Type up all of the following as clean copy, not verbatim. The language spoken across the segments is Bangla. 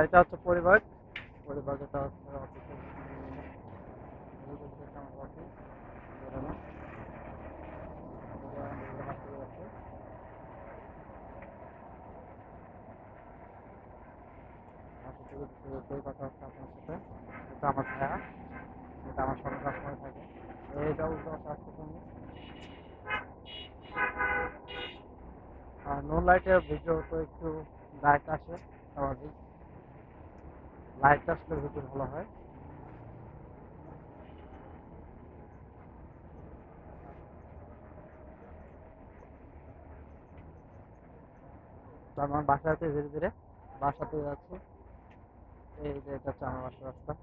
এটা হচ্ছে পরিবার। পরিবার যেটা হচ্ছে অফিসের আমার অফিস। কথা হচ্ছে আপনার সাথে, এটা আমার ভাইয়া, এটা আমার সঙ্গে সবসময় থাকে। এইটা উল্টো স্বাস্থ্য তুমি। আর নো লাইটের ভিডিও তো একটু লাইট আসে স্বাভাবিক, লাইট আসলে ভিডিও ভালো হয়। তো আমার বাসা আছে ধীরে ধীরে, বাসাতে যাচ্ছি। এই যে এটা হচ্ছে আমার বাসার রাস্তা,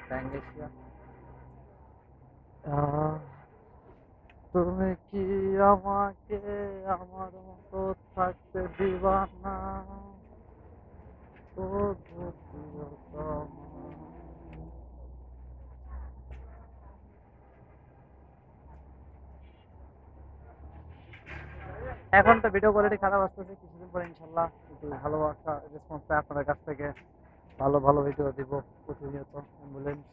ব্যাঙ্গেশিয়া। আহ, তুমি কি আমাকে আমার মতো থাকতে দিবা না? ও প্রিয়তম। এখন তো ভিডিও কোয়ালিটি খারাপ আসতেছে, কিছুদিন পরে ইনশাল্লাহ একটু ভালো একটা রেসপন্স পাই আপনাদের কাছ থেকে। ভালো ভালো ভিডিও দিব প্রতিনিয়ত। অ্যাম্বুলেন্স।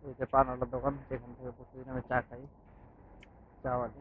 এই যে পান আলার দোকান, যেখান থেকে প্রতিদিন আমি চা খাই, চা বানি।